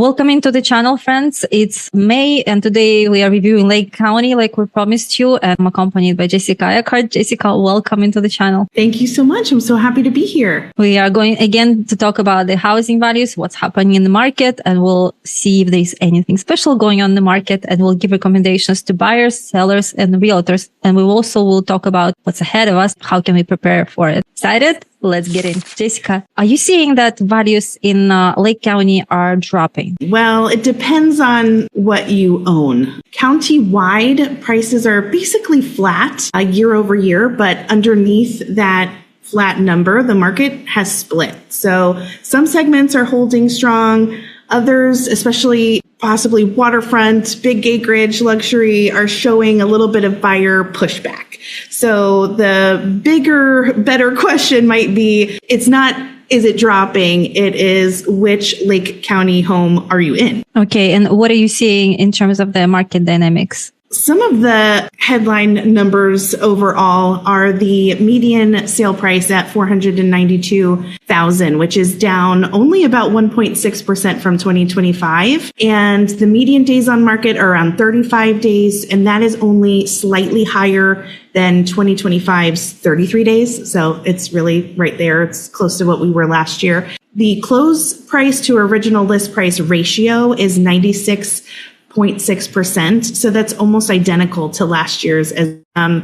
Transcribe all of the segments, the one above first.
Welcome into the channel, friends. It's May, and today we are reviewing Lake County like we promised you. And I'm accompanied by Jessica Eckhart. Jessica, welcome into the channel. Thank you so much. I'm so happy to be here. We are going again to talk about the housing values, what's happening in the market, and we'll see if there's anything special going on in the market, and we'll give recommendations to buyers, sellers, and realtors. And we also will talk about what's ahead of us. How can we prepare for it? Excited? Let's get in. Jessica, are you seeing that values in Lake County are dropping? Well, it depends on what you own. County-wide, prices are basically flat year over year, but underneath that flat number, the market has split. So some segments are holding strong. Others, especially possibly waterfront, big acreage, luxury, are showing a little bit of buyer pushback. So the bigger, better question might be, it's not, is it dropping? It is, which Lake County home are you in? Okay. And what are you seeing in terms of the market dynamics? Some of the headline numbers overall are the median sale price at $492,000, which is down only about 1.6% from 2025. And the median days on market are around 35 days, and that is only slightly higher than 2025's 33 days. So it's really right there. It's close to what we were last year. The close price to original list price ratio is 96.6%. So that's almost identical to last year's.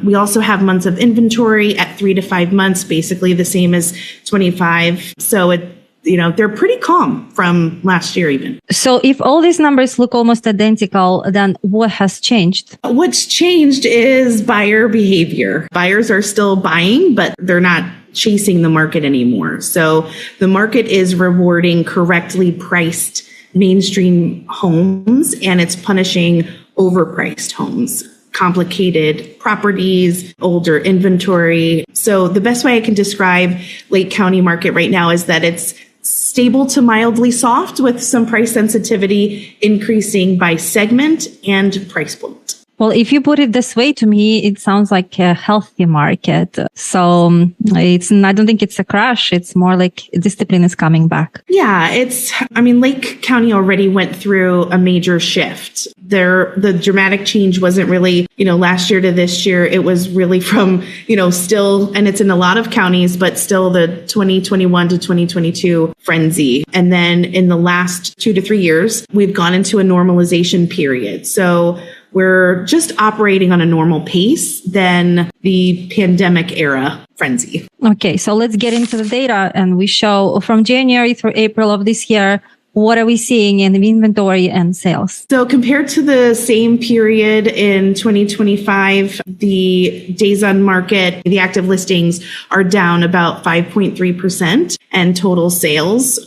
We also have months of inventory at 3 to 5 months, basically the same as 25. So they're pretty calm from last year even. So if all these numbers look almost identical, then what has changed? What's changed is buyer behavior. Buyers are still buying, but they're not chasing the market anymore. So the market is rewarding correctly priced mainstream homes, and it's punishing overpriced homes, complicated properties, older inventory. So the best way I can describe Lake County market right now is that it's stable to mildly soft, with some price sensitivity increasing by segment and price point. Well, if you put it this way, to me, it sounds like a healthy market. So I don't think it's a crash. It's more like discipline is coming back. Yeah, Lake County already went through a major shift. The dramatic change wasn't really, last year to this year. It was really from, still, and it's in a lot of counties, but still the 2021 to 2022 frenzy. And then in the last 2 to 3 years, we've gone into a normalization period. So we're just operating on a normal pace than the pandemic era frenzy. Okay, so let's get into the data, and we show from January through April of this year, what are we seeing in the inventory and sales? So compared to the same period in 2025, the days on market, the active listings are down about 5.3%, and total sales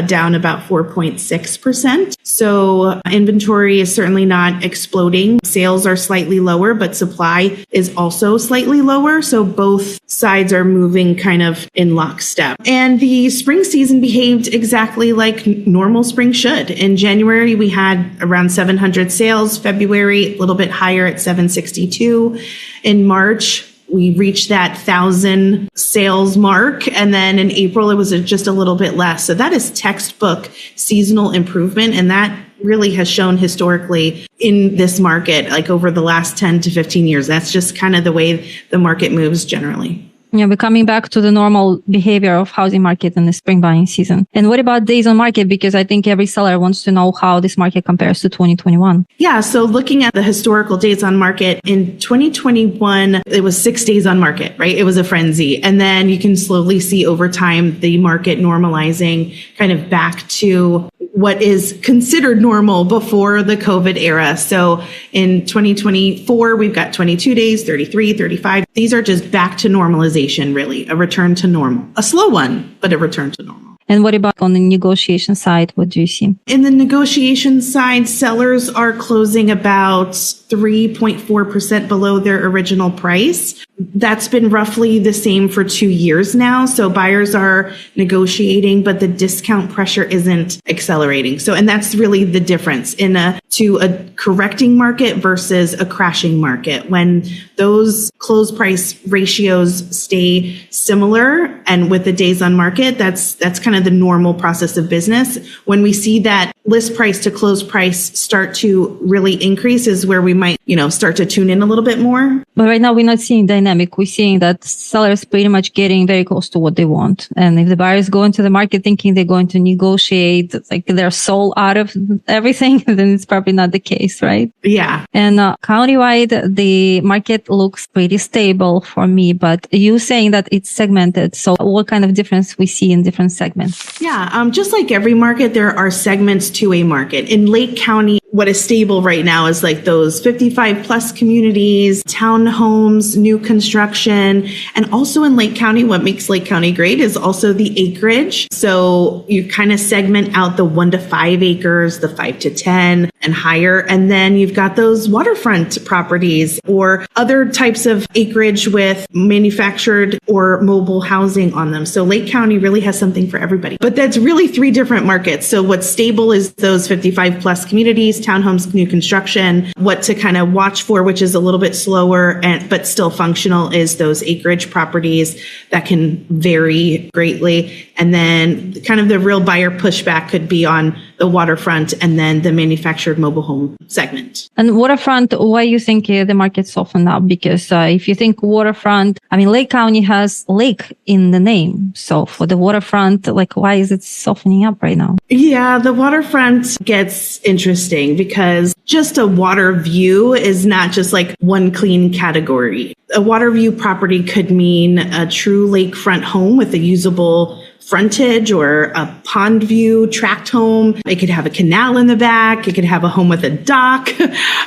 down about 4.6%. So inventory is certainly not exploding. Sales are slightly lower, but supply is also slightly lower. So both sides are moving kind of in lockstep. And the spring season behaved exactly like normal spring should. In January, we had around 700 sales. February, a little bit higher at 762. In March, we reached that 1,000 sales mark. And then in April, it was just a little bit less. So that is textbook seasonal improvement. And that really has shown historically in this market, like over the last 10 to 15 years. That's just kind of the way the market moves generally. Yeah, we're coming back to the normal behavior of housing market in the spring buying season. And what about days on market? Because I think every seller wants to know how this market compares to 2021. Yeah, so looking at the historical days on market, in 2021, it was 6 days on market, right? It was a frenzy. And then you can slowly see over time the market normalizing kind of back to what is considered normal before the COVID era. So in 2024, we've got 22 days, 33, 35. These are just back to normalization, really, a return to normal. A slow one, but a return to normal. And what about on the negotiation side? What do you see? In the negotiation side, sellers are closing about 3.4% below their original price. That's been roughly the same for 2 years now. So buyers are negotiating, but the discount pressure isn't accelerating. So, and that's really the difference to correcting market versus a crashing market. When those close price ratios stay similar and with the days on market, that's kind of the normal process of business. When we see that list price to close price start to really increase is where we might, start to tune in a little bit more. But right now we're not seeing dynamic. We're seeing that sellers pretty much getting very close to what they want. And if the buyers go into the market thinking they're going to negotiate like their soul out of everything, then it's probably not the case, right? Yeah. And countywide, the market looks pretty stable for me, but you saying that it's segmented. So what kind of difference we see in different segments? Yeah. Just like every market, there are segments to a market. In Lake County, what is stable right now is like those 55 plus communities, townhomes, new construction. And also in Lake County, what makes Lake County great is also the acreage. So you kind of segment out the 1 to 5 acres, the 5 to 10 and higher. And then you've got those waterfront properties or other types of acreage with manufactured or mobile housing on them. So Lake County really has something for everybody. But that's really 3 different markets. So what's stable is those 55 plus communities, townhomes, new construction. What to kind of watch for, which is a little bit slower but still functional, is those acreage properties that can vary greatly. And then kind of the real buyer pushback could be on the waterfront and then the manufactured mobile home segment. And waterfront, why you think the market softened up? Because if you think waterfront, Lake County has lake in the name. So for the waterfront, why is it softening up right now? Yeah, the waterfront gets interesting because just a water view is not just like one clean category. A water view property could mean a true lakefront home with a usable frontage or a pond view tract home. It could have a canal in the back. It could have a home with a dock.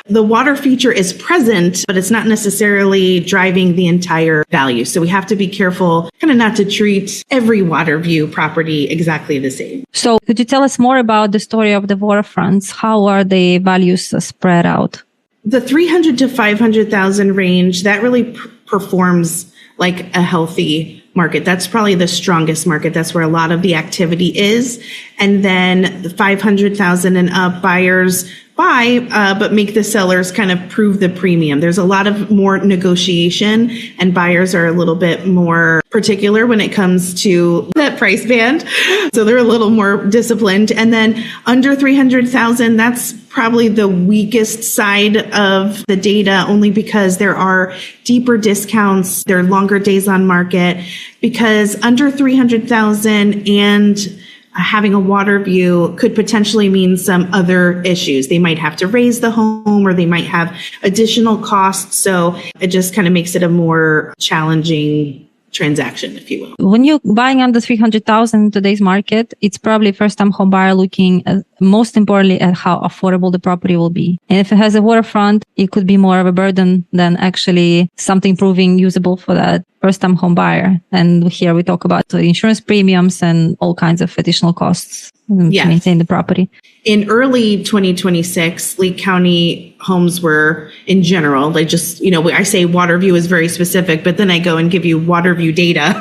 The water feature is present, but it's not necessarily driving the entire value. So we have to be careful kind of not to treat every water view property exactly the same. So could you tell us more about the story of the waterfronts? How are the values spread out? The 300 to 500,000 range, that really performs like a healthy market. That's probably the strongest market. That's where a lot of the activity is. And then the 500,000 and up buyers buy, but make the sellers kind of prove the premium. There's a lot of more negotiation and buyers are a little bit more particular when it comes to that price band. So they're a little more disciplined. And then under 300,000, that's probably the weakest side of the data, only because there are deeper discounts. There are longer days on market, because under 300,000 and having a water view could potentially mean some other issues. They might have to raise the home or they might have additional costs. So it just kind of makes it a more challenging transaction, if you will. When you're buying under 300,000 in today's market, it's probably first-time home buyer looking at, most importantly, at how affordable the property will be. And if it has a waterfront, it could be more of a burden than actually something proving usable for that first-time home buyer. And here we talk about the insurance premiums and all kinds of additional costs to maintain the property. In early 2026, Lake County homes were, in general, they just, I say water view is very specific, but then I go and give you water view data.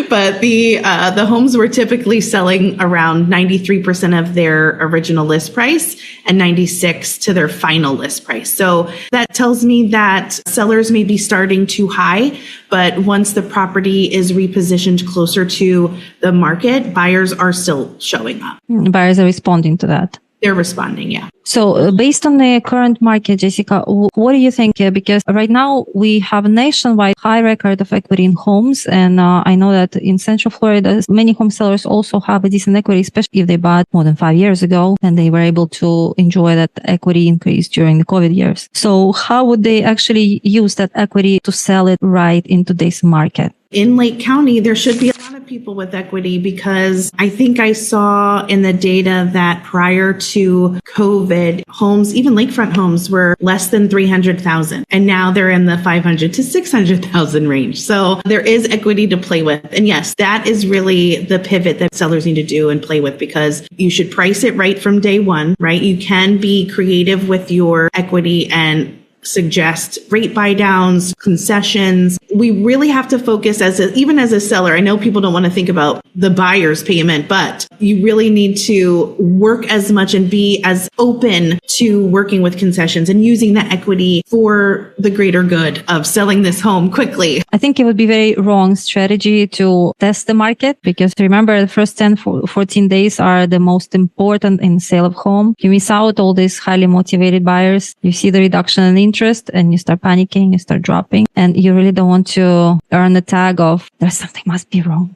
But the homes were typically selling around 93% of their original list price and 96% to their final list price. So that tells me that sellers may be starting too high, but once the property is repositioned closer to the market, buyers are still showing up. Buyers are responding to that. They're responding, yeah. So based on the current market, Jessica, what do you think? Because right now we have a nationwide high record of equity in homes. And I know that in Central Florida, many home sellers also have a decent equity, especially if they bought more than 5 years ago and they were able to enjoy that equity increase during the COVID years. So how would they actually use that equity to sell it right in today's market? In Lake County, there should be a lot of people with equity, because I think I saw in the data that prior to COVID, homes, even lakefront homes, were less than 300,000. And now they're in the 500 to 600,000 range. So there is equity to play with. And yes, that is really the pivot that sellers need to do and play with, because you should price it right from day one, right? You can be creative with your equity and suggest rate buy downs, concessions. We really have to focus even as a seller. I know people don't want to think about the buyer's payment, but you really need to work as much and be as open to working with concessions and using that equity for the greater good of selling this home quickly. I think it would be very wrong strategy to test the market, because remember, the first 10, 14 days are the most important in sale of home. You miss out all these highly motivated buyers. You see the reduction in interest and you start panicking, you start dropping, and you really don't want to earn the tag of there's something must be wrong.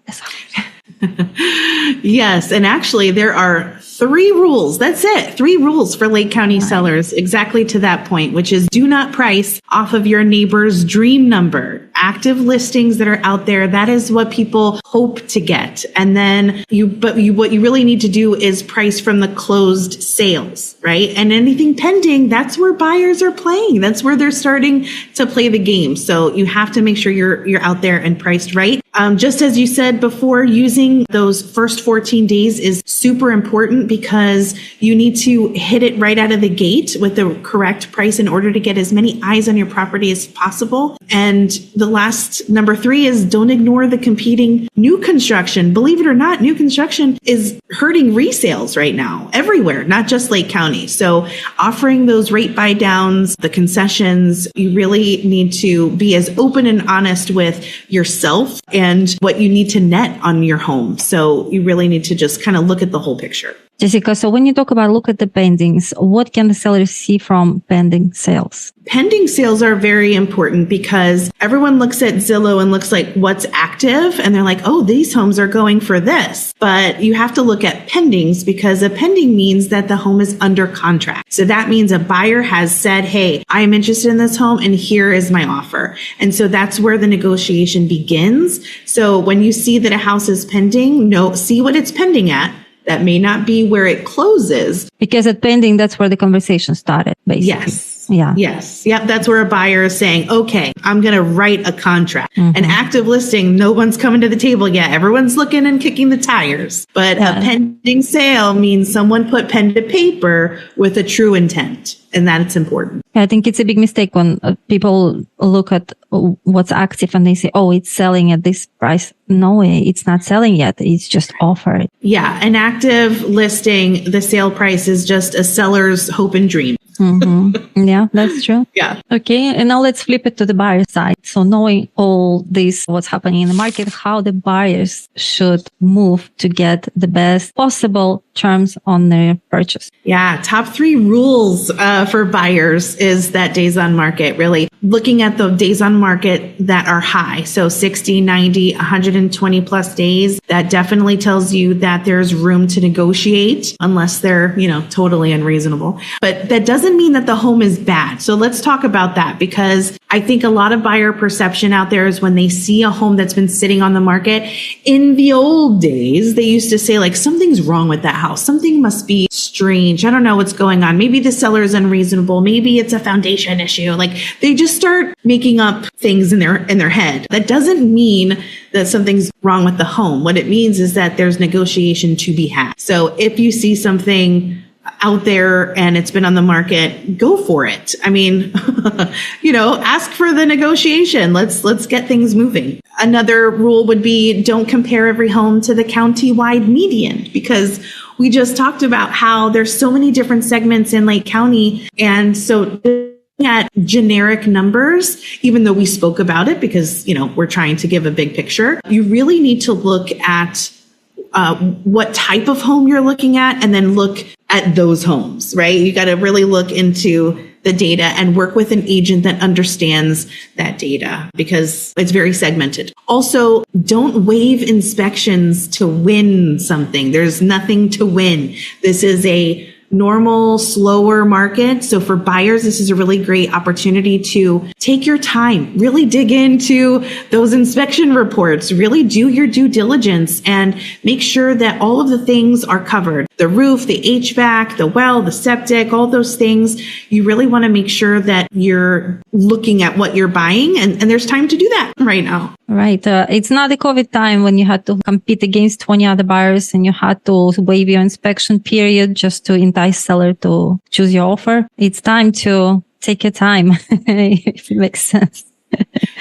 Yes. And actually there are 3 rules. That's it. 3 rules for Lake County sellers, exactly to that point, which is do not price off of your neighbor's dream number. Active listings that are out there, that is what people hope to get. And then what you really need to do is price from the closed sales, right? And anything pending, that's where buyers are playing. That's where they're starting to play the game. So you have to make sure you're out there and priced right. Just as you said before, using those first 14 days is super important because you need to hit it right out of the gate with the correct price in order to get as many eyes on your property as possible. And the last number 3 is don't ignore the competing new construction. Believe it or not, new construction is hurting resales right now everywhere, not just Lake County. So offering those rate buy downs, the concessions, you really need to be as open and honest with yourself and what you need to net on your home. So you really need to just kind of look at the whole picture. Jessica, so when you talk about look at the pendings, what can the sellers see from pending sales? Pending sales are very important because everyone looks at Zillow and looks like what's active and they're like, oh, these homes are going for this. But you have to look at pendings because a pending means that the home is under contract. So that means a buyer has said, hey, I'm interested in this home and here is my offer. And so that's where the negotiation begins. So when you see that a house is pending, see what it's pending at. That may not be where it closes. Because at pending, that's where the conversation started, basically. Yes. Yeah. Yes. Yep. That's where a buyer is saying, okay, I'm going to write a contract. Mm-hmm. An active listing, no one's coming to the table yet. Everyone's looking and kicking the tires. But a pending sale means someone put pen to paper with a true intent. And that's important. I think it's a big mistake when people look at what's active and they say, oh, it's selling at this price. No way, it's not selling yet. It's just offered. Yeah. An active listing, the sale price is just a seller's hope and dream. Mm-hmm. Yeah, that's true. Yeah. Okay. And now let's flip it to the buyer side. So knowing all this, what's happening in the market, how the buyers should move to get the best possible terms on their purchase. Yeah. Top 3 rules for buyers is that days on market, really looking at the days on market that are high. So 60, 90, 120 plus days. That definitely tells you that there's room to negotiate unless they're, totally unreasonable. But that doesn't mean that the home is bad. So let's talk about that because I think a lot of buyer perception out there is when they see a home that's been sitting on the market. In the old days, they used to say like, something's wrong with that house. Something must be strange. I don't know what's going on. Maybe the seller is unreasonable. Maybe it's a foundation issue. Like they just start making up things in their head. That doesn't mean that something's wrong with the home. What it means is that there's negotiation to be had. So if you see something out there and it's been on the market, go for it. I mean, ask for the negotiation. Let's get things moving. Another rule would be don't compare every home to the county-wide median because we just talked about how there's so many different segments in Lake County. And so at generic numbers, even though we spoke about it because, we're trying to give a big picture, you really need to look at what type of home you're looking at and then look at those homes, right? You got to really look into the data and work with an agent that understands that data because it's very segmented. Also, don't waive inspections to win something. There's nothing to win. This is a normal, slower market. So for buyers, this is a really great opportunity to take your time, really dig into those inspection reports, really do your due diligence and make sure that all of the things are covered. The roof, the HVAC, the well, the septic, all those things. You really want to make sure that you're looking at what you're buying and there's time to do that right now. Right. It's not the COVID time when you had to compete against 20 other buyers and you had to waive your inspection period just to entice seller to choose your offer. It's time to Take your time if it makes sense.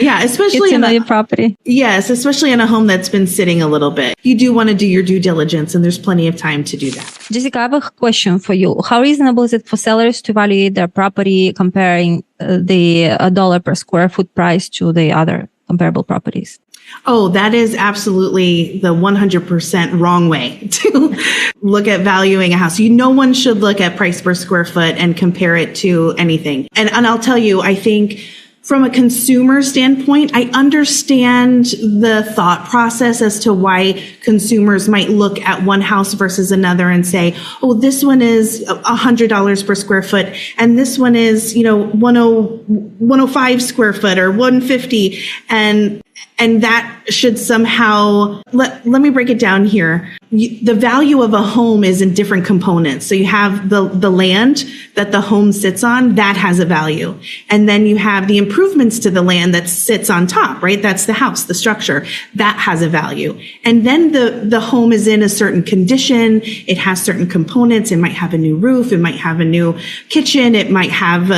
Yeah, especially Get to know your property. Yes, especially in a home that's been sitting a little bit. You do want to do your due diligence, and there's plenty of time to do that. Jessica, I have a question for you. How reasonable is it for sellers to evaluate their property comparing the dollar per square foot price to the other comparable properties? Oh, that is absolutely the 100% wrong way to look at valuing a house. No one should look at price per square foot and compare it to anything. And I'll tell you, I think from a consumer standpoint, I understand the thought process as to why consumers might look at one house versus another and say, oh, this one is $100 per square foot, and this one is, 105 square foot or 150. And that should somehow, let me break it down here. The value of a home is in different components. So you have the land that the home sits on, that has a value. And then you have the improvements to the land that sits on top, right? That's the house, the structure, that has a value. And then the home is in a certain condition. It has certain components. It might have a new roof. It might have a new kitchen. It might have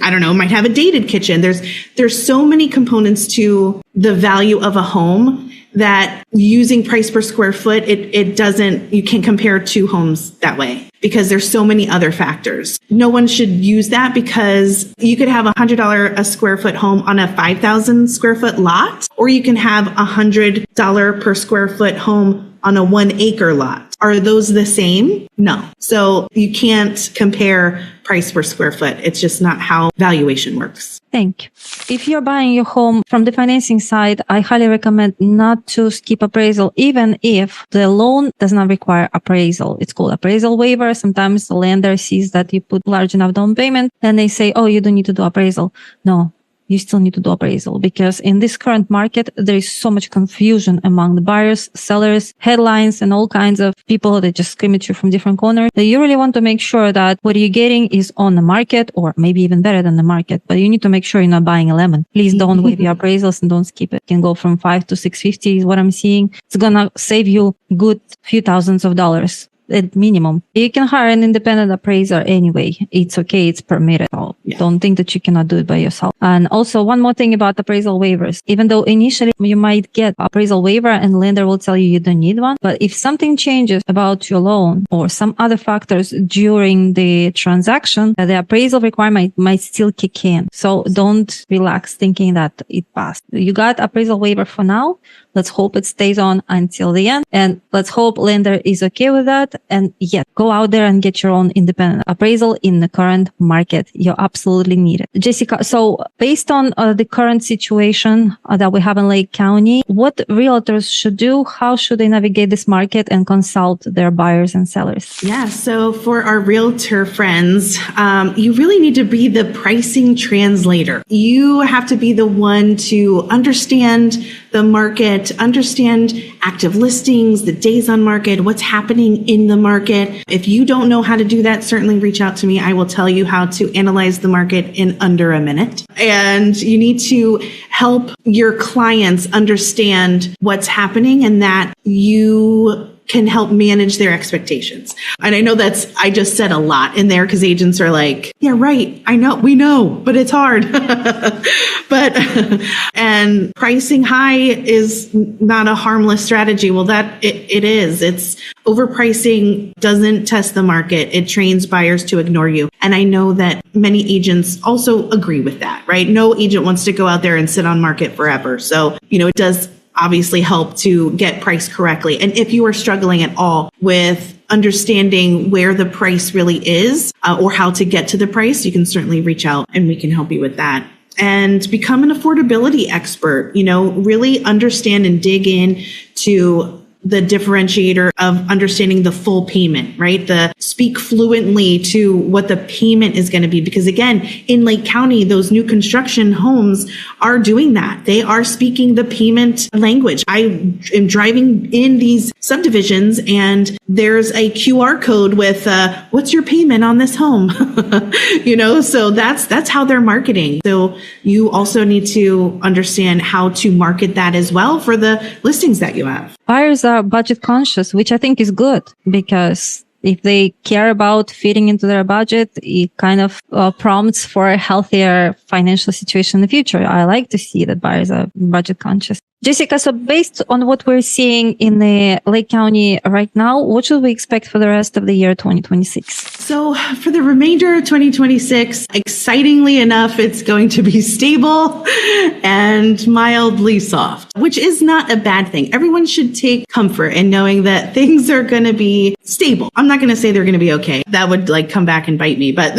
might have a dated kitchen. There's so many components to the value of a home that using price per square foot, you can't compare two homes that way because there's so many other factors. No one should use that because you could have $100 a square foot home on a 5,000 square foot lot, or you can have $100 per square foot home on a 1 acre lot. Are those the same? No. So you can't compare price per square foot. It's just not how valuation works. Thank you. If you're buying your home from the financing side, I highly recommend not to skip appraisal, even if the loan does not require appraisal. It's called appraisal waiver. Sometimes the lender sees that you put large enough down payment and they say, oh, you don't need to do appraisal. No. You still need to do appraisal because in this current market, there is so much confusion among the buyers, sellers, headlines, and all kinds of people that just scream at you from different corners that you really want to make sure that what you're getting is on the market or maybe even better than the market. But you need to make sure you're not buying a lemon. Please don't waive your appraisals and don't skip it. It can go from $500 to $650 is what I'm seeing. It's going to save you good few thousands of dollars. At minimum. You can hire an independent appraiser anyway. It's okay. It's permitted. Yeah. Don't think that you cannot do it by yourself. And also one more thing about appraisal waivers. Even though initially you might get appraisal waiver and lender will tell you you don't need one. But if something changes about your loan or some other factors during the transaction, the appraisal requirement might still kick in. So don't relax thinking that it passed. You got appraisal waiver for now. Let's hope it stays on until the end. And let's hope lender is okay with that. And yet go out there and get your own independent appraisal in the current market. You absolutely need it. Jessica, so based on the current situation that we have in Lake County, what realtors should do? How should they navigate this market and consult their buyers and sellers? Yeah. So for our realtor friends, you really need to be the pricing translator. You have to be the one to understand the market, understand active listings, the days on market, what's happening in the market. If you don't know how to do that, certainly reach out to me. I will tell you how to analyze the market in under a minute. And you need to help your clients understand what's happening and that you can help manage their expectations. And I know I just said a lot in there because agents are like, yeah, right. I know, we know, but it's hard. And pricing high is not a harmless strategy. Well, it is. It's overpricing doesn't test the market. It trains buyers to ignore you. And I know that many agents also agree with that, right? No agent wants to go out there and sit on market forever. So, it does obviously help to get priced correctly. And if you are struggling at all with understanding where the price really is or how to get to the price, you can certainly reach out and we can help you with that. And become an affordability expert, really understand and dig in to the differentiator of understanding the full payment, right? Speak fluently to what the payment is going to be. Because again, in Lake County, those new construction homes are doing that. They are speaking the payment language. I am driving in these subdivisions and there's a QR code with, what's your payment on this home? So that's how they're marketing. So you also need to understand how to market that as well for the listings that you have. Buyers are budget conscious, which I think is good because If they care about fitting into their budget, it kind of prompts for a healthier financial situation in the future. I like to see that buyers are budget conscious. Jessica, so based on what we're seeing in the Lake County right now, what should we expect for the rest of the year 2026? So for the remainder of 2026, excitingly enough, it's going to be stable and mildly soft, which is not a bad thing. Everyone should take comfort in knowing that things are going to be stable. I'm not going to say they're going to be okay. That would come back and bite me, but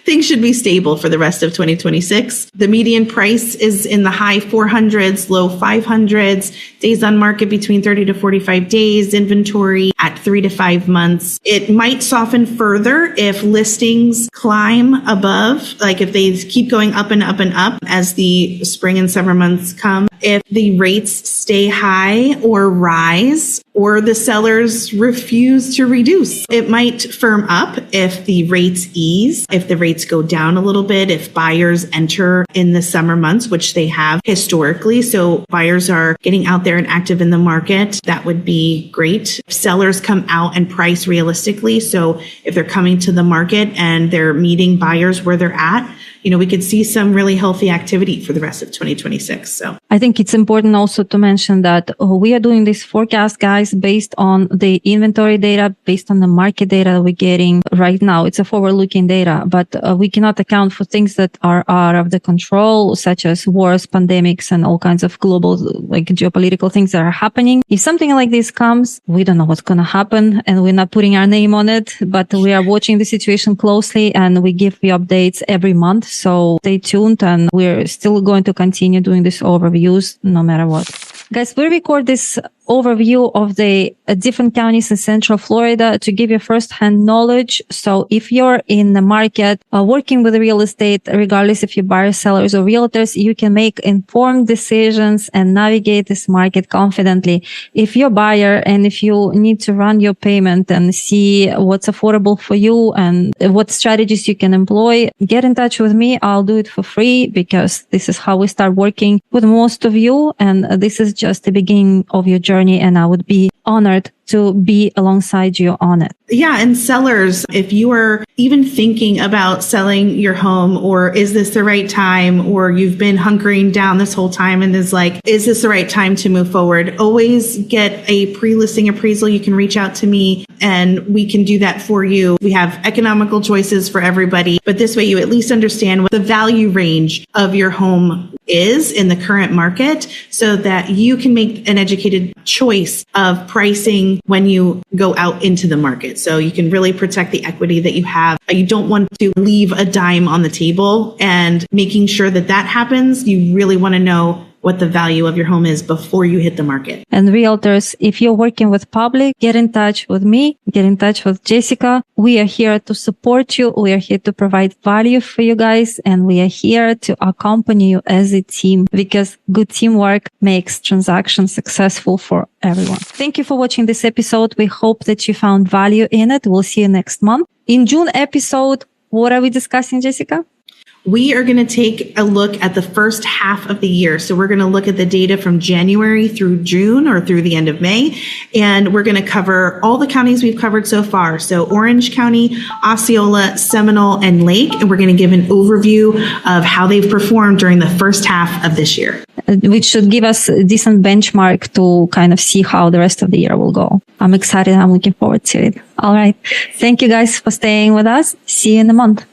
things should be stable for the rest of 2026. The median price is in the high 400s, low 500s, days on market between 30 to 45 days, inventory at 3 to 5 months. It might soften further if listings climb above, if they keep going up and up and up as the spring and summer months come. If the rates stay high or rise, or the sellers refuse to reduce. It might firm up if the rates ease, if the rates go down a little bit, if buyers enter in the summer months, which they have historically. So buyers are getting out there and active in the market. That would be great. If sellers come out and price realistically. So if they're coming to the market and they're meeting buyers where they're at, we could see some really healthy activity for the rest of 2026. So I think it's important also to mention that we are doing this forecast, guys, based on the inventory data, based on the market data that we're getting right now. It's a forward-looking data, but we cannot account for things that are out of the control, such as wars, pandemics, and all kinds of global, geopolitical things that are happening. If something like this comes, we don't know what's going to happen, and we're not putting our name on it, but we are watching the situation closely, and we give you updates every month. So stay tuned, and we're still going to continue doing these overviews no matter what. Guys, we record this overview of the different counties in Central Florida to give you first-hand knowledge. So if you're in the market working with real estate, regardless if you're buyers, sellers, or realtors, you can make informed decisions and navigate this market confidently. If you're a buyer and if you need to run your payment and see what's affordable for you and what strategies you can employ, get in touch with me. I'll do it for free because this is how we start working with most of you. And this is just the beginning of your journey. And I would be honored to be alongside you on it. Yeah. And sellers, if you are even thinking about selling your home, or is this the right time, or you've been hunkering down this whole time and is this the right time to move forward? Always get a pre-listing appraisal. You can reach out to me and we can do that for you. We have economical choices for everybody, but this way you at least understand what the value range of your home is in the current market so that you can make an educated choice of pricing when you go out into the market. So you can really protect the equity that you have. You don't want to leave a dime on the table, and making sure that happens, you really want to know what the value of your home is before you hit the market. And realtors, if you're working with public, get in touch with me, get in touch with Jessica. We are here to support you. We are here to provide value for you guys. And we are here to accompany you as a team, because good teamwork makes transactions successful for everyone. Thank you for watching this episode. We hope that you found value in it. We'll see you next month. In June episode, what are we discussing, Jessica? We are going to take a look at the first half of the year. So we're going to look at the data from January through June, or through the end of May. And we're going to cover all the counties we've covered so far. So Orange County, Osceola, Seminole, and Lake. And we're going to give an overview of how they've performed during the first half of this year. Which should give us a decent benchmark to kind of see how the rest of the year will go. I'm excited. I'm looking forward to it. All right. Thank you guys for staying with us. See you in a month.